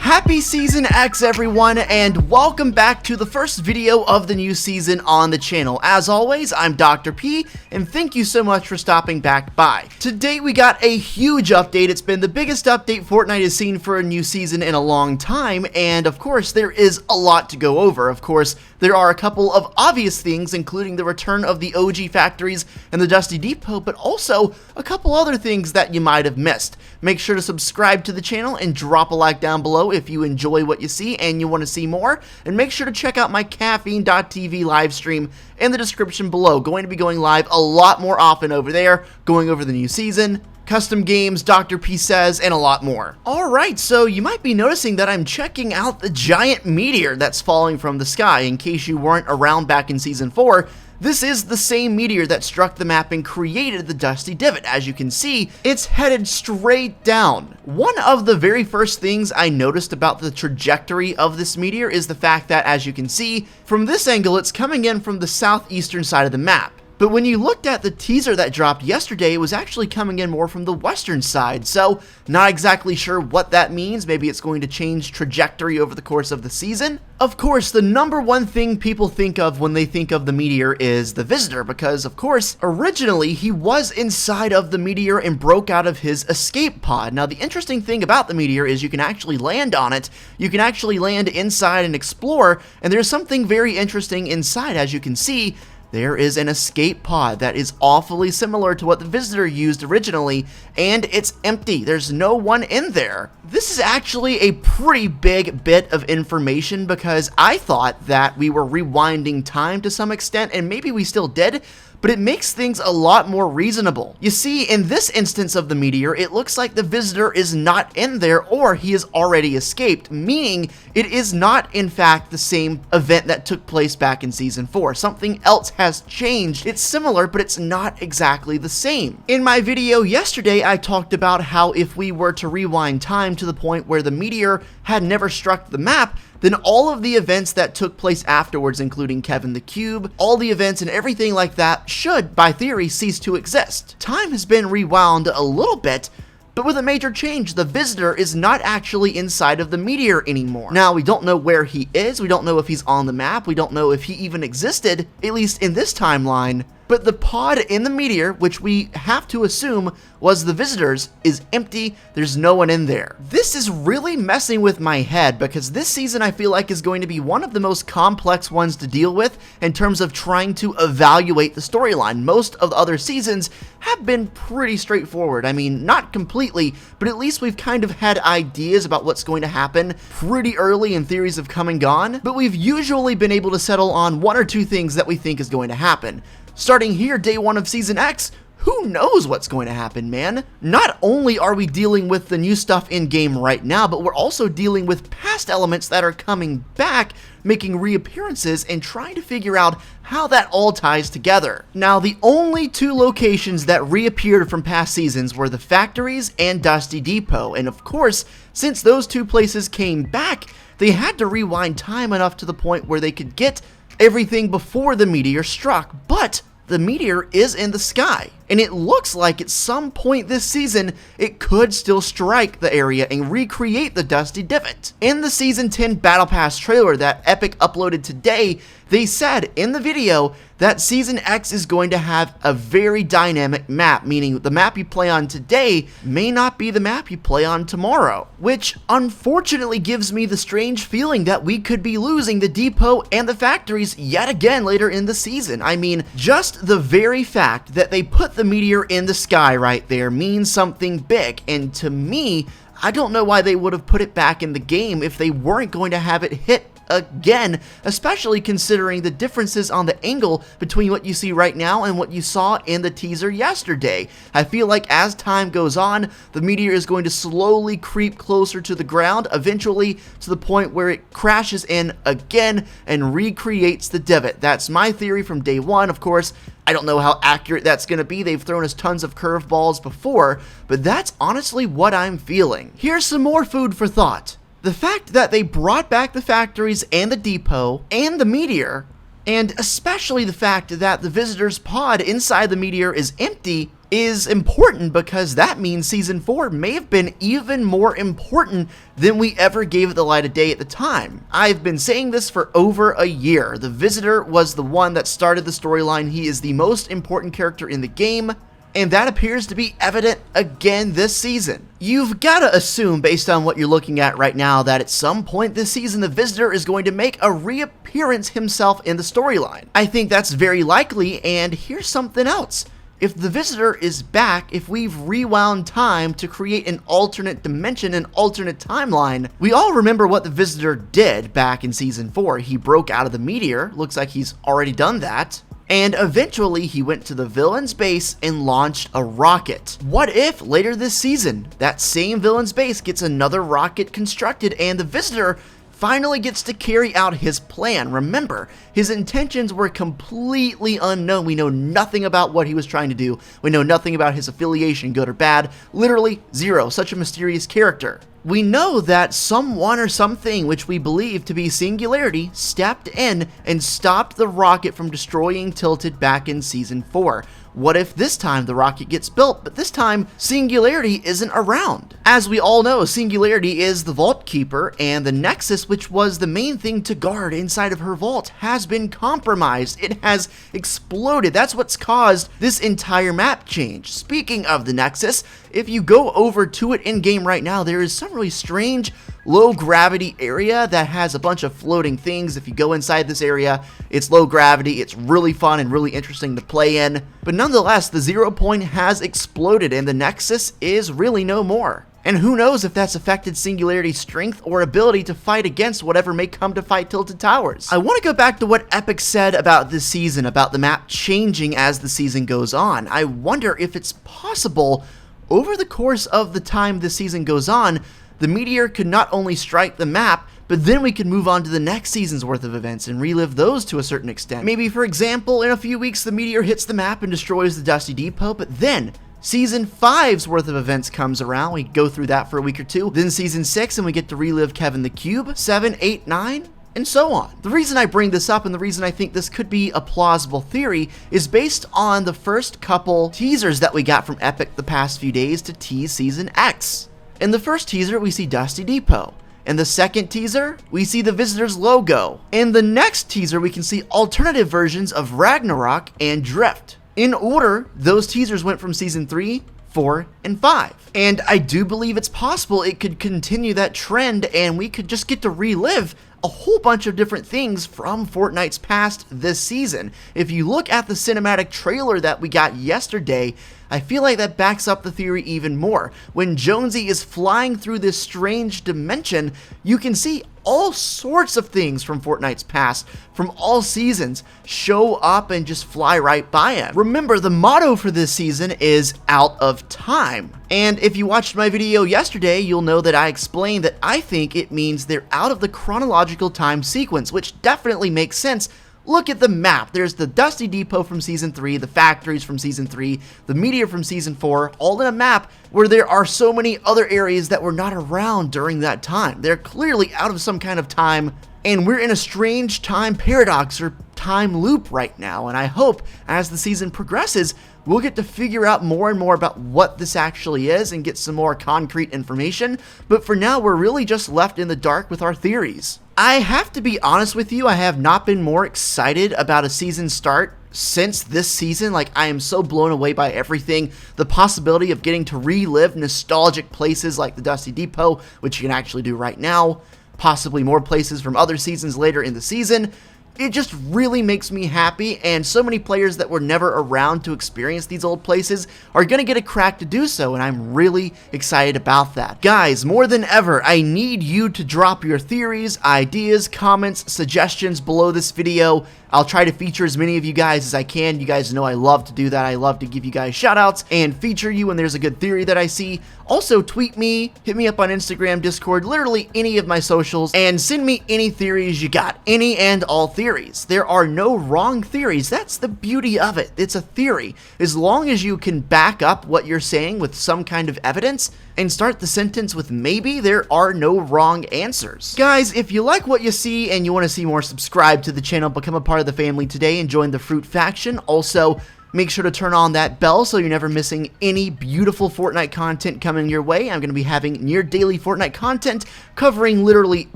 Happy Season X, everyone, and welcome back to the first video of the new season on the channel. As always, I'm Dr. P, and thank you so much for stopping back by. Today, we got a huge update. It's been the biggest update Fortnite has seen for a new season in a long time, and of course, there is a lot to go over. Of course, there are a couple of obvious things, including the return of the OG factories and the Dusty Depot, but also a couple other things that you might have missed. Make sure to subscribe to the channel and drop a like down below if you enjoy what you see and you want to see more, and make sure to check out my caffeine.tv live stream in the description below. Going to be going live a lot more often over there, going over the new season, custom games, Dr. P says, and a lot more. Alright, so you might be noticing that I'm checking out the giant meteor that's falling from the sky. In case you weren't around back in Season 4, this is the same meteor that struck the map and created the Dusty Divot. As you can see, it's headed straight down. One of the very first things I noticed about the trajectory of this meteor is the fact that, as you can see, from this angle, it's coming in from the southeastern side of the map. But when you looked at the teaser that dropped yesterday, it was actually coming in more from the western side, so not exactly sure what that means. Maybe it's going to change trajectory over the course of the season. Of course, the number one thing people think of when they think of the meteor is the visitor, because of course, originally he was inside of the meteor and broke out of his escape pod. Now, the interesting thing about the meteor is you can actually land on it, you can actually land inside and explore, and there's something very interesting inside. As you can see, there is an escape pod that is awfully similar to what the visitor used originally, and it's empty. There's no one in there. This is actually a pretty big bit of information because I thought that we were rewinding time to some extent, and maybe we still did, but it makes things a lot more reasonable. You see, in this instance of the meteor, it looks like the visitor is not in there, or he has already escaped, meaning it is not, in fact, the same event that took place back in Season 4. Something else has changed. It's similar, but it's not exactly the same. In my video yesterday, I talked about how if we were to rewind time to the point where the meteor had never struck the map, then all of the events that took place afterwards, including Kevin the Cube, all the events and everything like that should, by theory, cease to exist. Time has been rewound a little bit, but with a major change. The visitor is not actually inside of the meteor anymore. Now, we don't know where he is, we don't know if he's on the map, we don't know if he even existed, at least in this timeline, but the pod in the meteor, which we have to assume was the visitor's, is empty. There's no one in there. This is really messing with my head because this season I feel like is going to be one of the most complex ones to deal with in terms of trying to evaluate the storyline. Most of the other seasons have been pretty straightforward. I mean, not completely, but at least we've kind of had ideas about what's going to happen pretty early and theories have come and gone, but we've usually been able to settle on one or two things that we think is going to happen. Starting here, day one of Season X, who knows what's going to happen, man? Not only are we dealing with the new stuff in-game right now, but we're also dealing with past elements that are coming back, making reappearances, and trying to figure out how that all ties together. Now, the only two locations that reappeared from past seasons were the factories and Dusty Depot, and of course, since those two places came back, they had to rewind time enough to the point where they could get everything before the meteor struck, but the meteor is in the sky, and it looks like at some point this season, it could still strike the area and recreate the Dusty Divot. In the Season 10 Battle Pass trailer that Epic uploaded today, they said in the video that Season X is going to have a very dynamic map, meaning the map you play on today may not be the map you play on tomorrow, which unfortunately gives me the strange feeling that we could be losing the depot and the factories yet again later in the season. I mean, just the very fact that they put the meteor in the sky right there means something big, and to me, I don't know why they would have put it back in the game if they weren't going to have it hit again, especially considering the differences on the angle between what you see right now and what you saw in the teaser yesterday. I feel like as time goes on, the meteor is going to slowly creep closer to the ground, eventually to the point where it crashes in again and recreates the divot. That's my theory from day one. Of course, I don't know how accurate that's going to be. They've thrown us tons of curveballs before, but that's honestly what I'm feeling. Here's some more food for thought. The fact that they brought back the factories and the depot and the meteor, and especially the fact that the visitor's pod inside the meteor is empty, is important because that means Season 4 may have been even more important than we ever gave it the light of day at the time. I've been saying this for over a year. The Visitor was the one that started the storyline. He is the most important character in the game, and that appears to be evident again this season. You've got to assume, based on what you're looking at right now, that at some point this season the Visitor is going to make a reappearance himself in the storyline. I think that's very likely, and here's something else. If the Visitor is back, if we've rewound time to create an alternate dimension, an alternate timeline, we all remember what the Visitor did back in Season 4. He broke out of the meteor, looks like he's already done that, and eventually he went to the villain's base and launched a rocket. What if later this season, that same villain's base gets another rocket constructed and the Visitor finally gets to carry out his plan? Remember, his intentions were completely unknown. We know nothing about what he was trying to do. We know nothing about his affiliation, good or bad. Literally zero. Such a mysterious character. We know that someone or something, which we believe to be Singularity, stepped in and stopped the rocket from destroying Tilted back in Season 4. What if this time the rocket gets built, but this time Singularity isn't around? As we all know, Singularity is the Vault Keeper, and the Nexus, which was the main thing to guard inside of her vault, has been compromised. It has exploded. That's what's caused this entire map change. Speaking of the Nexus, if you go over to it in-game right now, there is some really strange low gravity area that has a bunch of floating things. If you go inside this area, it's low gravity, it's really fun and really interesting to play in. But nonetheless, the 0 point has exploded and the Nexus is really no more. And who knows if that's affected Singularity's strength or ability to fight against whatever may come to fight Tilted Towers. I want to go back to what Epic said about this season, about the map changing as the season goes on. I wonder if it's possible over the course of the time this season goes on, the meteor could not only strike the map, but then we could move on to the next season's worth of events and relive those to a certain extent. Maybe, for example, in a few weeks the meteor hits the map and destroys the Dusty Depot, but then Season 5's worth of events comes around, we go through that for a week or two, then Season 6 and we get to relive Kevin the Cube, 7, 8, 9, and so on. The reason I bring this up and the reason I think this could be a plausible theory is based on the first couple teasers that we got from Epic the past few days to tease Season X. In the first teaser, we see Dusty Depot. In the second teaser, we see the Visitor's logo. In the next teaser, we can see alternative versions of Ragnarok and Drift. In order, those teasers went from Season 3, 4, and 5. And I do believe it's possible it could continue that trend and we could just get to relive a whole bunch of different things from Fortnite's past this season. If you look at the cinematic trailer that we got yesterday, I feel like that backs up the theory even more. When Jonesy is flying through this strange dimension, you can see all sorts of things from Fortnite's past, from all seasons, show up and just fly right by him. Remember, the motto for this season is out of time. And if you watched my video yesterday, you'll know that I explained that I think it means they're out of the chronological time sequence, which definitely makes sense. Look at the map. There's the Dusty Depot from Season 3, the factories from Season 3, the meteor from Season 4, all in a map where there are so many other areas that were not around during that time. They're clearly out of some kind of time, and we're in a strange time paradox or time loop right now, and I hope as the season progresses, we'll get to figure out more and more about what this actually is and get some more concrete information, but for now, we're really just left in the dark with our theories. I have to be honest with you, I have not been more excited about a season start since this season. Like, I am so blown away by everything. The possibility of getting to relive nostalgic places like the Dusty Depot, which you can actually do right now, possibly more places from other seasons later in the season. It just really makes me happy, and so many players that were never around to experience these old places are going to get a crack to do so, and I'm really excited about that. Guys, more than ever, I need you to drop your theories, ideas, comments, suggestions below this video. I'll try to feature as many of you guys as I can. You guys know I love to do that. I love to give you guys shoutouts and feature you when there's a good theory that I see. Also, tweet me, hit me up on Instagram, Discord, literally any of my socials, and send me any theories you got. Any and all theories. There are no wrong theories. That's the beauty of it. It's a theory. As long as you can back up what you're saying with some kind of evidence and start the sentence with maybe, there are no wrong answers. Guys, if you like what you see and you want to see more, subscribe to the channel, become a part of the family today, and join the Fruit faction. Also, Make sure to turn on that bell so you're never missing any beautiful Fortnite content coming your way. I'm going to be having near daily Fortnite content covering literally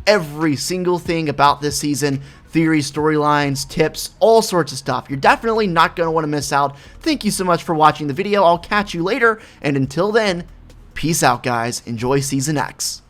every single thing about this season. Theories, storylines, tips, all sorts of stuff. You're definitely not going to want to miss out. Thank you so much for watching the video. I'll catch you later, and until then, peace out, guys. Enjoy Season X.